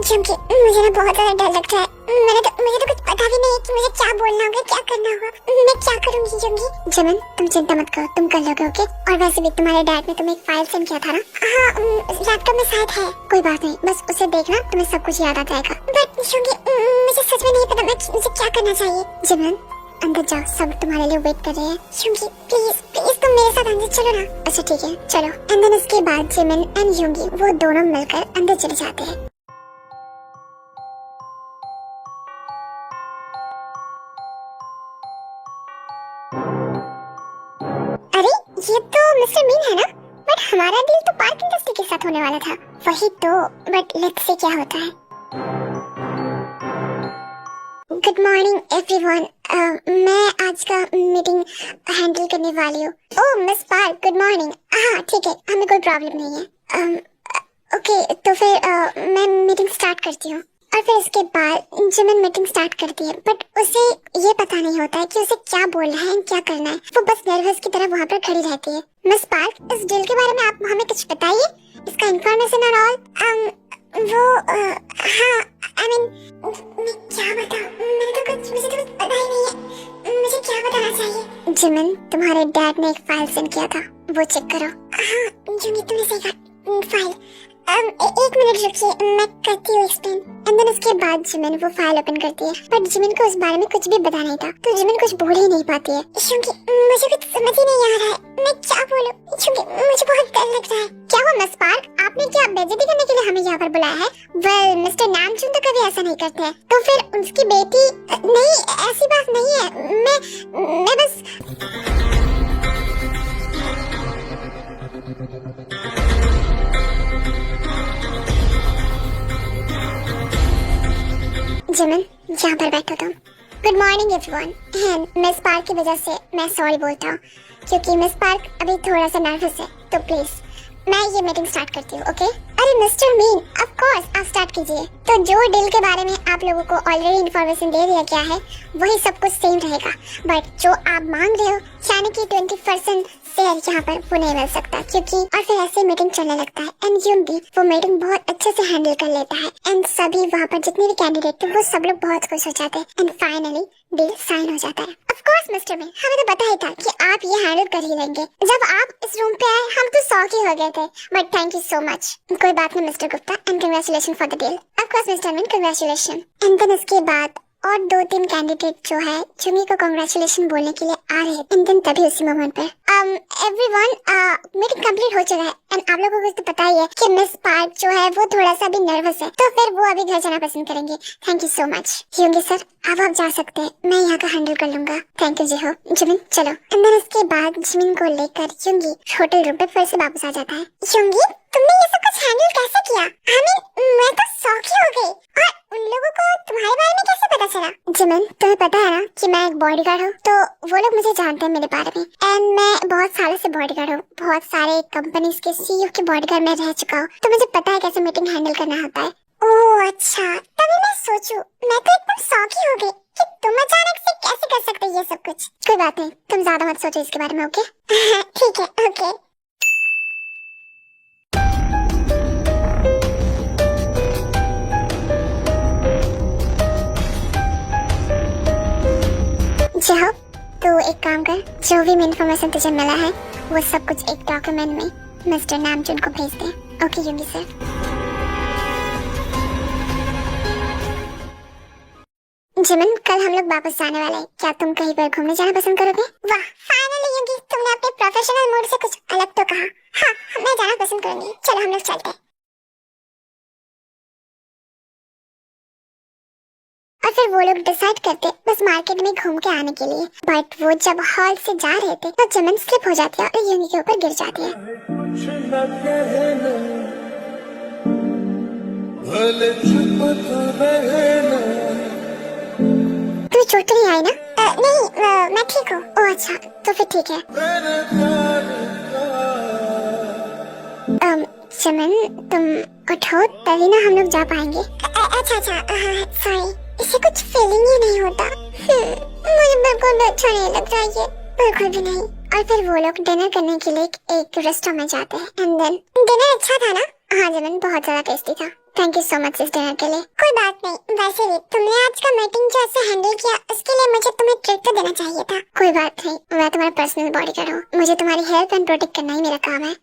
क्योंकि मुझे ना बहुत ज्यादा डर लगता है। मुझे तो कुछ पता भी नहीं है कि मुझे क्या बोलना होगा, क्या करना होगा। मैं क्या करूंगी यूंगी? जिमिन तुम चिंता मत करो, तुम कर लोगे ओके? और वैसे भी तुम्हारे डैड ने तुम्हें एक फाइल सेंड किया था ना? हाँ लैपटॉप में शायद है। कोई बात नहीं, बस उसे देखना, तुम्हें सब कुछ याद आ जाएगा। बट यूंगी मुझे सच में नहीं पता मुझे क्या करना चाहिए। जिमिन अंदर जाओ, सब तुम्हारे लिए वेट कर रहे हैं। यूंगी प्लीज तुम मेरे साथ अंदर चलो ना। अच्छा ठीक है चलो। एंड देन उसके बाद जिमिन एंड यूंगी वो दोनों मिलकर अंदर चले जाते हैं। अरे ये तो मिस्टर मीन है ना? बट हमारा डील तो पार्क इंडस्ट्री के साथ होने वाला था। वही तो, बट लेट्स से क्या होता है। गुड मॉर्निंग एवरीवन, मैं आज का मीटिंग हैंडल करने वाली हूँ। ओह मिस पार्क गुड मॉर्निंग। हाँ ठीक है, हमें कोई प्रॉब्लम नहीं है। ओके तो फिर मैं मीटिंग स्टार्ट करती हूँ। और फिर उसके बाद जिमिन मीटिंग स्टार्ट करती है, बट उसे ये पता नहीं होता है कि उसे क्या बोलना है क्या करना है। वो बस नर्वस की तरह वहाँ पर खड़ी रहती है। मिस पार्क, इस डील के बारे में आप हमें कुछ बताइए, इसका इंफॉर्मेशन और ऑल। वो हाँ आई मीन मैं क्या बताऊँ, मुझे तो कुछ पता ही नहीं है। मुझे क्या बताना चाहिए? जिमिन तुम्हारे डैड ने एक फाइल सेंड किया था, वो चेक करो। हाँ क्योंकि तुमने सही कहा, फाइल एक मिनट रुकिए, मैं करती हूँ एक्सप्लेन। एंड देन उसके बाद जिमिन वो फाइल ओपन करती है, बट जिमिन को उस बारे में कुछ भी पता नहीं था, तो जिमिन कुछ बोल ही नहीं पाती है क्योंकि मुझे कुछ समझ ही नहीं आ रहा है मैं क्या बोलूं, क्योंकि मुझे बहुत डर लग रहा है। क्या हुआ मिस पार्क, आपने क्या बेइज्जती करने के लिए हमें यहाँ पर बुलाया है? वेल मिस्टर नामचुन तो कभी ऐसा नहीं करते हैं, तो फिर उसकी बेटी नहीं, ऐसी बात नहीं है, मैं बस जिमिन यहाँ पर बैठो तुम। Good morning everyone. And miss park की वजह से मैं सॉरी बोलता हूँ क्योंकि मिस पार्क अभी थोड़ा सा नर्वस है, तो प्लीज मैं ये मीटिंग स्टार्ट करती हूँ, ओके? अरे मिस्टर मीन, ऑफ कोर्स आप स्टार्ट कीजिए। तो जो डील के बारे में आप लोगों को ऑलरेडी इन्फॉर्मेशन दे दिया गया है वही सब कुछ सेम रहेगा, बट जो आप मांग रहे हो यानी कि 20% शेयर यहाँ पर वो नहीं मिल सकता, क्योंकि और फिर ऐसे मीटिंग चलने लगता है एंड यूं भी वो मीटिंग बहुत अच्छे से हैंडल कर लेता है एंड सभी वहाँ पर जितने भी कैंडिडेट थे वो सब लोग बहुत खुश हो जाते हैं एंड फाइनली डील साइन हो जाता है। ऑफ कोर्स मिस्टर मीन, हमें तो पता ही था कि आप ये हैंडल कर ही लेंगे। जब आप इस रूम पे आए हम तो शॉक ही हो गए थे, but thank you so much. कोई बात नहीं mister Gupta and congratulation for the deal. Of course mister मीन, कंग्रेचुलेशन। एंड देन उसके बाद और 2-3 कैंडिडेट जो है जुमी को कांग्रेचुलेशन बोलने के लिए आ रहे थे एंड देन तभी उसी मोमेंट पे एवरीवन मीटिंग कंप्लीट हो चुका है एंड आप लोगों को तो पता ही है कि मिस पार्क जो है वो थोड़ा सा भी नर्वस है, तो फिर वो अभी घर जाना पसंद करेंगे। Thank you so much. Yoongi sir अब आप जा सकते हैं, मैं यहाँ का हैंडल कर लूंगा। थैंक यू जी हो। जिमिन चलो। एंड देन उसके बाद जिमिन को लेकर योंगी होटल रूम पे फिर से वापस आ जाता है। योंगी तुमने ये सब कुछ हैंडल कैसे किया? मैं तो शॉक ही हो गई, और उन लोगों को तुम्हारे बारे में कैसे पता चला? जिमिन तुम्हें पता है ना कि मैं एक बॉडीगार्ड हूँ, तो वो लोग मुझे जानते हैं मेरे बारे में एंड मैं बहुत सालों से बॉडीगार्ड हूँ, बहुत सारे कंपनीज के सीईओ के बॉडीगार्ड में रह चुका हूँ, तो मुझे पता है कैसे मीटिंग हैंडल करना होता है। ओह अच्छा, तभी मैं सोचूं, मैं तो एकदम शॉक ही हो गई कि तुम अचानक से कैसे कर सकते हो ये सब कुछ। कोई बात नहीं, तुम ज्यादा मत सोचो इसके बारे में, ओके? ठीक है, ओके। हो तो एक काम कर, जो भी इन्फॉर्मेशन तुझे मिला है वो सब कुछ एक डॉक्यूमेंट में मिस्टर नामचुन को भेज दे। Okay Yoongi sir. जिमिन कल हम लोग वापस जाने वाले हैं, क्या तुम कहीं पर घूमने जाना पसंद करोगे? वाह फाइनली योंगी, तुमने अपने प्रोफेशनल मोड से कुछ अलग तो कहा। हाँ मैं जाना पसंद करूंगी, चलो हम लोग चलते हैं। और फिर वो लोग डिसाइड करते बस मार्केट में घूम के आने के लिए, बट वो जब हॉल से जा रहे थे तो जिमिन स्लिप हो जाती है और योंगी के ऊपर गिर जाती है। तू चोट तो नहीं आई ना? नहीं मैं ठीक हूँ। ओह अच्छा तो फिर ठीक है। जिमिन तुम उठो तभी ना हम लोग जा पाएंगे। अच्छा सॉरी, इसे कुछ फीलिंग ही नहीं होता। मुझे बिल्कुल भी अच्छा नहीं लग रहा है ये, बिल्कुल भी नहीं। और फिर वो लोग डिनर करने के लिए एक रेस्टोरेंट में जाते हैं एंड देन डिनर अच्छा था ना? हाँ जिमिन बहुत ज्यादा टेस्टी था, थैंक यू सो मच इस डिनर के लिए। कोई बात नहीं, वैसे भी तुमने आज का मीटिंग जो ऐसे हैंडल किया उसके लिए मुझे तुम्हें ट्रीट तो देना चाहिए था। कोई बात नहीं, मैं तुम्हारा पर्सनल बॉडीगार्ड हूँ, मुझे तुम्हारी हेल्प एंड प्रोटेक्ट करना ही मेरा काम है।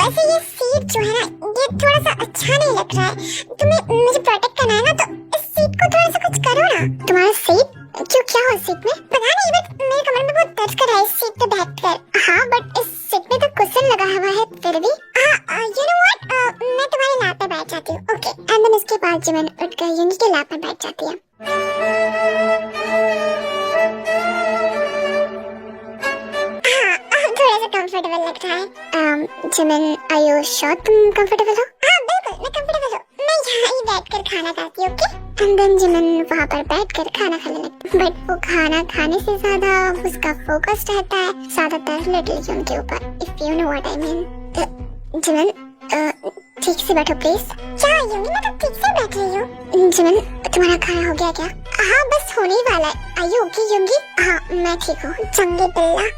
वैसे ये सीट जो है ना ये थोड़ा सा अच्छा नहीं लग रहा है, तुम्हें मुझे प्रोटेक्ट करना है ना तो इस सीट को थोड़ा सा कुछ करो ना। तुम्हारा सीट क्यों, क्या हुआ सीट में? पता नहीं, बट मेरे कमर में बहुत दर्द कर रहा है इस सीट पे बैठकर। हाँ बट इस सीट में तो कुशन लगा हुआ है फिर भी। यू नो व्हाट, मैं तुम्हारी लैप पे बैठ जाती हूँ, ओके? एंड देन उसके बाद जिमिन उठकर योंगी के लैप पे बैठ जाती है। थोड़ा सा कंफर्टेबल लग रहा है। जिमिन आर यू श्योर तुम कंफर्टेबल हो? हाँ बिल्कुल मैं कंफर्टेबल हूँ, मैं यहाँ ही बैठकर खाना खाती हूँ, ओके? एंड देन जिमिन वहाँ पर बैठकर खाना खाने लगती, बट वो खाना खाने से ज्यादा उसका फोकस रहता है ज्यादातर लिटिल जॉन के ऊपर, if you know what I mean. Jimin ठीक से बैठो प्लीज। क्या योंगी, मैं तो ठीक से बैठ रही हूँ। जिमिन तुम्हारा खाना हो गया क्या? हाँ बस होने ही वाला है। Are you okay Yoongi? हाँ मैं ठीक हूँ। चंगे बिल्ला,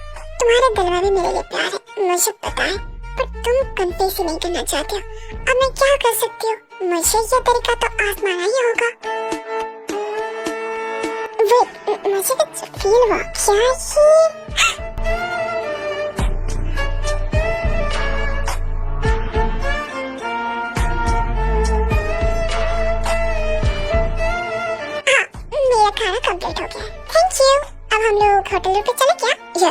तुम्हारे दिल में भी मेरे लिए प्यार है, मुझे पता है, पर तुम कंफेस नहीं करना चाहते हो। अब मैं क्या कर सकती हूँ, मुझे ये तरीका तो आजमाना ही होगा। वेट, मुझे कुछ फील हुआ, क्या ये?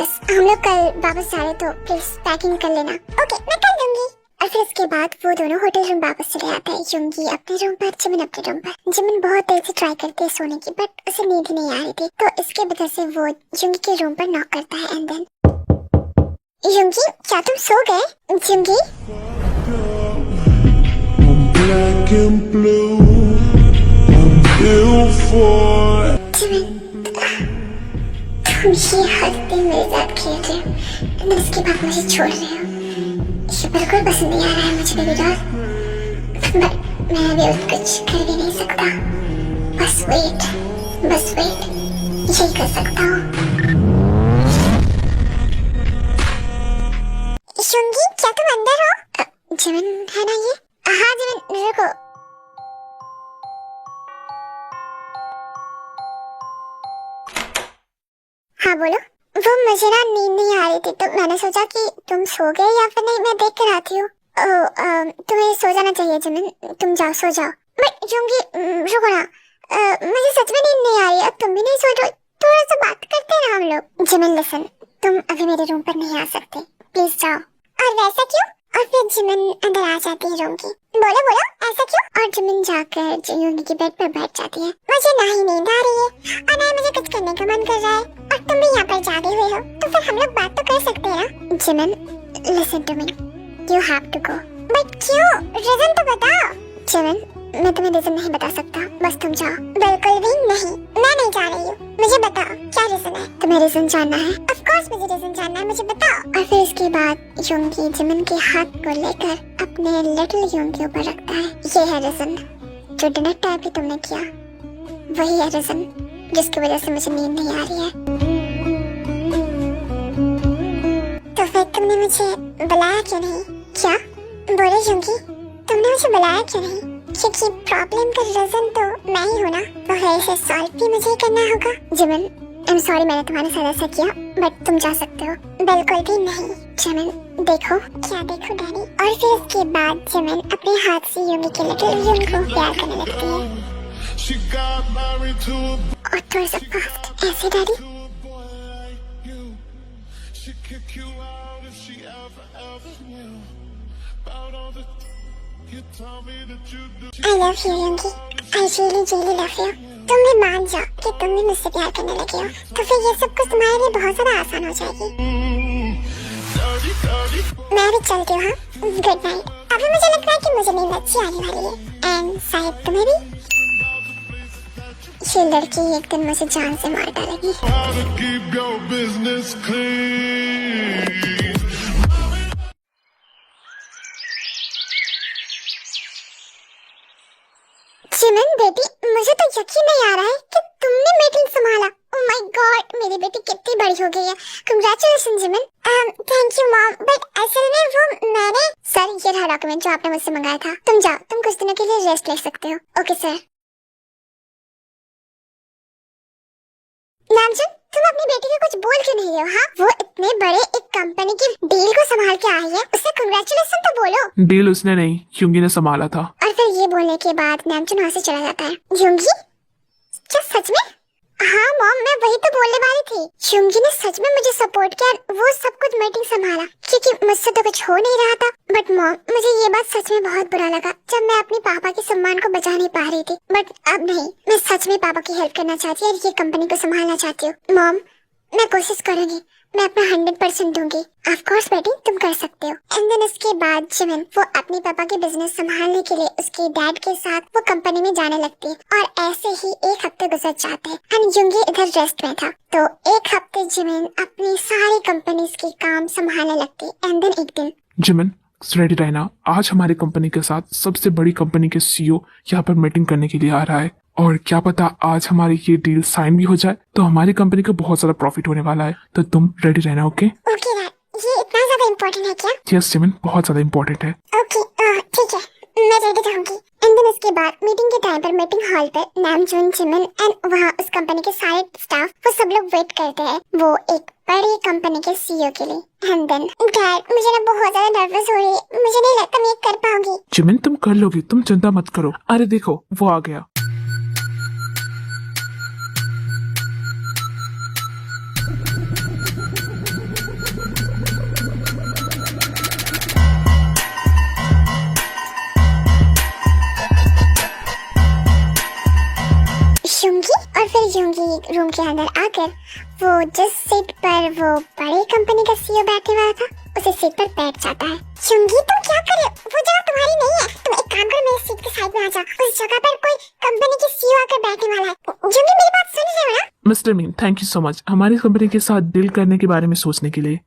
बस हम लोग कल वापस जा रहे तो प्लीज पैकिंग कर लेना। ओके मैं कर दूंगी। और फिर उसके बाद वो दोनों होटल रूम वापस चले आते हैं। युंगी अपने रूम पर, जिमिन अपने रूम पर। जिमिन बहुत देर से ट्राई करती है सोने की, बट उसे नींद ही नहीं आ रही थी, तो इसके वजह से वो युंगी के रूम पर नॉक करता है। एंड देन युंगी, क्या तुम सो गए? युंगी I'm black and blue. I'm ill for Jimin, तुम ये हर दिन मेरे साथ खेल रहे हो, लेकिन इसके बाद मुझे छोड़ रहे हो। ये बिल्कुल पसंद नहीं आ रहा है मुझे बेबी डॉल, बट मैं अभी कुछ कर भी नहीं सकता। बस वेट, यही कर सकता हूँ। युंगी, क्या तुम अंदर हो? जिमिन है ना ये? हाँ जिमिन, रुको। हाँ बोलो। वो मुझे ना नींद नहीं आ रही थी, तो मैंने सोचा कि तुम सो गए या फिर नहीं, मैं देख कर आती हूँ। तुम्हें सो जाना चाहिए जिमिन, तुम जाओ, सो जाओ। बट युंगी रुको ना, मुझे सच में नींद नहीं आ रही है, अब तुम भी नहीं सो रहे, थोड़ा सा बात करते हैं ना हम लोग। जिमिन लिसन, तुम अभी मेरे रूम पर नहीं आ सकते, प्लीज जाओ। और वैसा क्यों? और फिर जिमिन अंदर आ जाती है रूम की। बोलो बोलो, ऐसा क्यों? और जिमिन जाकर युंगी के बेड पर बैठ जाती है। मुझे ना ही नींद आ रही है और ना ही मुझे कुछ करने का मन कर रहा है, और तुम भी यहाँ पर जागे हुए हो, तो फिर हम लोग बात तो कर सकते हैं ना। Jimin listen to me, you have to go. But क्यों? रीजन तो बताओ। जिमिन, मैं तुम्हें रीजन नहीं बता सकता, बस तुम जाओ। बिल्कुल भी नहीं, मैं नहीं जा रही हूँ, मुझे बताओ क्या रीजन है। तुम्हें रीजन जानना है? ऑफ कोर्स मुझे रीजन जानना है, मुझे बताओ। और फिर इसके बाद युंगी जिमिन के हाथ को लेकर अपने लिटिल युंगी के ऊपर रखता है। ये है रीजन, जो डिनर टाइम भी तुमने किया, वही है रीजन जिसकी वजह से मुझे नींद नहीं आ रही है। तो फिर तुमने मुझे बुलाया क्यों नहीं? क्या बोले युंगी, तुमने मुझे बुलाया क्यों नहीं? क्योंकि प्रॉब्लम का रीजन तो मैं ही हूँ ना, तो फिर इसे सॉल्व भी मुझे ही करना होगा। जिमिन, आई एम सॉरी मैंने तुम्हारे साथ ऐसा किया, बट तुम जा सकते हो। बिल्कुल भी नहीं। जिमिन देखो। क्या देखो डैडी? और फिर उसके बाद जिमिन अपने हाथ से युंगी के लिटिल युंगी को प्यार करने लगती है। She got married to a और थोड़ा सा फास्ट ऐसे daddy. boy like you. She'd kick you out if she ever knew about all the you told me that you do. I love you युंगी, I really love you। तुम भी मान जाओ कि तुम भी मुझसे प्यार करने लगे हो, तो फिर ये सब कुछ तुम्हारे लिए बहुत ज्यादा आसान हो जाएगी। मैं भी चलती हूँ, हाँ? Good night. अभी मुझे लगता है कि मुझे नींद अच्छी आने वाली है, एंड शायद तुम्हें भी। ये लड़की एक दिन मुझे जान से मार डालेगी। How to keep your business clean. Jimin बेटी, मुझे तो यकीन नहीं आ रहा है कि तुमने मीटिंग संभाला। ओह माय गॉड, मेरी बेटी कितनी बड़ी हो गई है। Congratulation Jimin. Thank you mom, but असल में वो मैंने सर, ये रहा डॉक्यूमेंट जो आपने मुझसे मंगाया था। तुम जाओ, तुम कुछ दिनों के लिए रेस्ट ले सकते हो। Okay sir. नामचंद, तुम अपनी बेटी को कुछ बोल क्यों नहीं रहे हो? हाँ, वो इतने बड़े एक कंपनी की डील को संभाल के आई है, उसे कांग्रेचुलेशन तो बोलो। डील उसने नहीं, युंगी ने संभाला था। और फिर ये बोलने के बाद नामचंद वहाँ से चला जाता है। युंगी, क्या सच में? हाँ मॉम, मैं वही तो बोलने वाली थी। युंगी ने सच में मुझे सपोर्ट किया, वो सब कुछ मीटिंग संभाला, क्योंकि मुझसे तो कुछ हो नहीं रहा था। बट मॉम, मुझे ये बात सच में बहुत बुरा लगा जब मैं अपने पापा के सम्मान को बचा नहीं पा रही थी। बट अब नहीं, मैं सच में पापा की हेल्प करना चाहती हूँ और ये कंपनी को संभालना चाहती हूँ। मॉम, मैं कोशिश करूंगी, मैं अपना 100% दूंगी। ऑफ कोर्स बेटी, तुम कर सकते हो। एंड देन उसके बाद जिमिन वो अपने पापा के बिजनेस संभालने के लिए उसके डैड के साथ वो कंपनी में जाने लगती है, और ऐसे ही एक हफ्ते गुजर जाते हैं। एंड युंगी इधर रेस्ट में था, तो एक हफ्ते जिमिन अपनी सारी कंपनीज के काम संभालने लगती है। एंड देन एक दिन जिमिन रेडी रहना, आज हमारी कंपनी के साथ सबसे बड़ी कंपनी के सीईओ यहाँ पर मीटिंग करने के लिए आ रहा है, और क्या पता आज हमारी ये डील साइन भी हो जाए, तो हमारी कंपनी को बहुत ज्यादा प्रॉफिट होने वाला है। तो तुम रेडी रहना। ओके ओके डैड, ये इतना ज्यादा इम्पोर्टेंट है क्या? यस जिमिन, बहुत ज्यादा इम्पोर्टेंट है। ओके ठीक है, मैं रेडी रहूंगी। एंड देन उसके बाद मीटिंग के टाइम पर मीटिंग हॉल पर नामजून, जिमिन एंड वहाँ उस कंपनी के सारे स्टाफ वो सब लोग वेट करते हैं वो एक बड़ी कंपनी के सीईओ के लिए। एंड देन डैड, मुझे ना बहुत ज्यादा नर्वस हो रही है, मुझे नहीं लगता मैं ये कर पाऊंगी। जिमिन तुम कर लोगी, तुम चिंता मत करो। अरे देखो वो आ गया। युंगी, और फिर युंगी रूम के अंदर आकर वो जिस सीट पर वो बड़ी कंपनी का सीईओ बैठने वाला था उसी सीट पर बैठ जाता है। युंगी तुम क्या कर रहे हो? वो जगह तुम्हारी नहीं है। तुम एक काम करो, मेरी सीट के साइड में आ जाओ। उस जगह पर कोई कंपनी के सीईओ आकर बैठने वाला है। युंगी मेरी बात सुन रहे हो ना? Mister mean, thank you so much हमारी कंपनी के साथ डील करने के बारे में सोचने के लिए।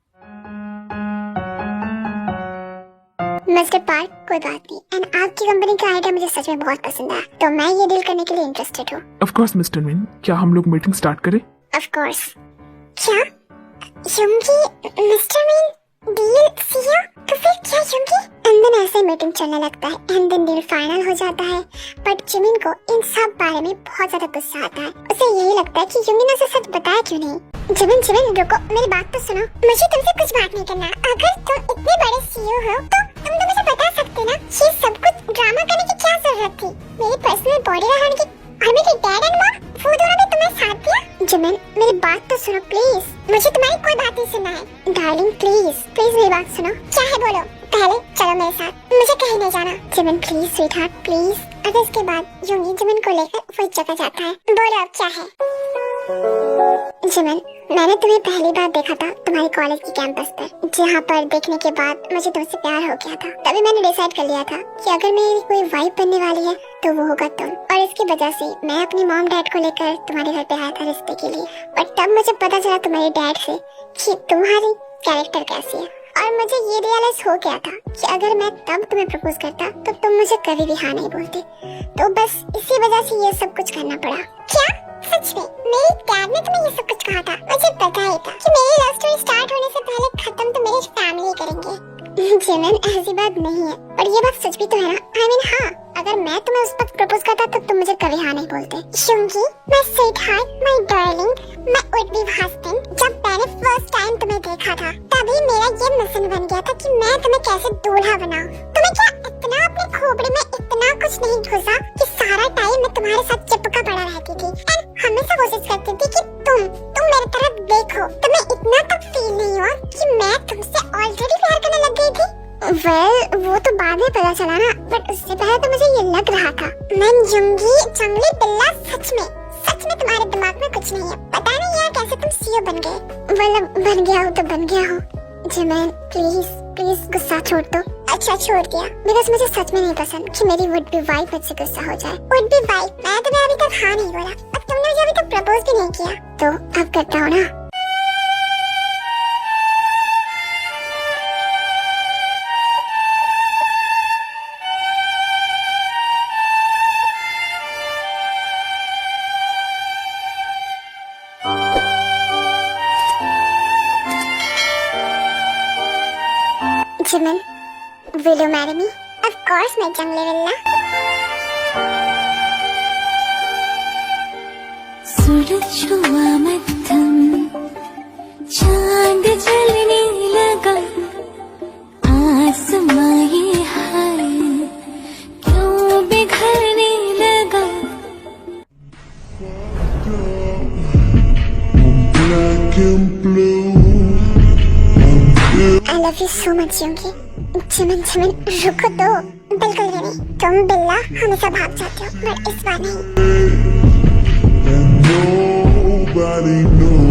मिस्टर पार्क, कोई बात नहीं। एंड आपकी कंपनी का आइडिया मुझे सच में बहुत पसंद आया, तो मैं ये डील करने के लिए इंटरेस्टेड हूँ। ऑफ कोर्स मिस्टर मीन, क्या हम लोग मीटिंग स्टार्ट करें? Of course. क्या युंगी, मिस्टर मीन, डील सीईओ, तो फिर क्या युंगी? एंड देन ऐसे मीटिंग चलने लगता है एंड देन डील फाइनल हो जाता है। बट जिमिन को इन सब बारे में बहुत ज्यादा गुस्सा आता है। उसे यही लगता है कि युंगी ने उसे सच बताया क्यों नहीं। जिमिन रुको, मेरी बात तो सुनो। मुझे तुमसे कुछ बात नहीं करना। अगर तुम इतने बड़े सीईओ हो तो तुम तो मुझे बता सकते ना। ये सब कुछ ड्रामा करने की क्या जरूरत थी? मेरी पर्सनल बॉडीगार्ड की और मेरे डैड एंड मॉम, वो दोनों ने तुम्हें साथ दिया। जिमिन, मेरी बात तो सुनो प्लीज। मुझे तुम्हारी कोई बात नहीं सुनना है। डार्लिंग प्लीज मेरी बात सुनो। क्या है बोलो? पहले चलो मेरे साथ, मुझे कहीं नहीं जाना। Jimin please sweetheart please. और इसके बाद युंगी जिमिन को लेकर वो जगह जाता है। बोलो अब क्या है? जिमिन, मैंने तुम्हें पहली बार देखा था तुम्हारे कॉलेज की कैंपस पर, जहाँ पर देखने के बाद मुझे तुमसे प्यार हो गया था। तभी मैंने डिसाइड कर लिया था कि अगर मेरी कोई वाइफ बनने वाली है तो वो होगा तुम। और इसकी वजह से मैं अपने मॉम डैड को लेकर तुम्हारे घर पे आया था रिश्ते के लिए। और तब मुझे पता चला तुम्हारे डैड से कि तुम्हारी कैरेक्टर कैसी है। और मुझे ये रियलाइज हो गया था कि अगर मैं तब तुम्हें प्रपोज करता तो तुम मुझे कभी भी हाँ नहीं बोलते। तो बस इसी वजह से ये सब कुछ करना पड़ा। क्या सच में मेरे डैड ने तुम्हें ये सब कुछ कहा था? मुझे पता ही था कि मेरी लव स्टोरी स्टार्ट होने से पहले खत्म तो मेरी फैमिली करेंगे। जिमिन, ऐसी बात नहीं है, पर ये बात सच भी तो है ना। I mean, हाँ, अगर मैं तुम्हें उस वक्त प्रपोज करता तो तुम मुझे कभी हाँ नहीं बोलते। Yoongi, my sweetheart, my darling, my would be husband, जब मैंने फर्स्ट टाइम तुम्हें देखा था तभी मेरा ये मिशन बन गया था कि मैं तुम्हें कैसे दूल्हा बनाऊं। तुम्हें क्या इतना अपने खोपड़ी में इतना कुछ नहीं घुसा कि सारा टाइम मैं तुम्हारे साथ चिपका पड़ा रहती थी एंड हमेशा कोशिश करती थी कि तुम मेरी तरफ देखो। तुम्हें इतना तक फील नहीं हुआ कि मैं तुमसे ऑलरेडी प्यार करने लग गई थी? वो तो बाद में पता चला ना, बट उससे पहले तो मुझे ये लग रहा था। मैं युंगी जंगली बिल्ला, सच में तुम्हारे दिमाग में कुछ नहीं है। पता नहीं यार कैसे तुम सीईओ बन गए। मतलब बन गया हो तो बन गया हो। जिमिन प्लीज गुस्सा छोड़ दो। अच्छा छोड़ दिया, बिकॉज़ मुझे सच में नहीं पसंद कि मेरी वुड बी वाइफ मुझसे गुस्सा हो जाए। वुड बी वाइफ, मैं तुम्हें अभी तक हाँ नहीं बोला और तुमने मुझे अभी तक प्रपोज भी नहीं किया, तो अब करता हूँ ना। Jimin, will you marry me? Of course, मैं जंगली बिल्ला। सूरज हुआ मध्यम, चांद जलने लगा, आसमां ये हाय क्यों बिखरने लगा। Black and blue. I love you so much, Yoongi. Jimin रुको तो। बिल्कुल भी नहीं, तुम बिल्ला हमेशा भाग जाते हो, पर इस बार नहीं। And nobody knows.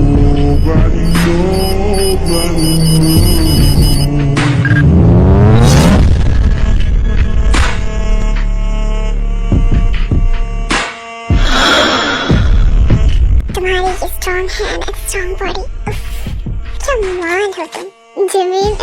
तुम्हारी ये strong hand and strong body, क्या मान हो तुम जिमिन।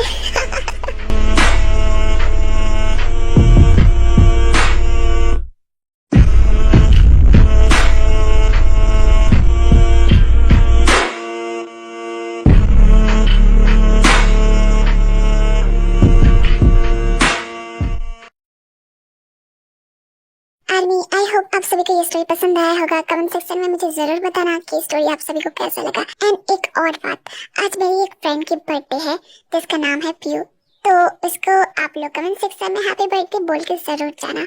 आई होप आप सभी को ये स्टोरी पसंद आया होगा। कमेंट सेक्शन में मुझे जरूर बताना कि स्टोरी आप सभी को कैसा लगा। एंड एक और बात, आज मेरी एक फ्रेंड की बर्थडे है जिसका नाम है प्यू, तो उसको आप लोग कमेंट सेक्शन में हैप्पी बर्थडे बोल के जरूर जाना।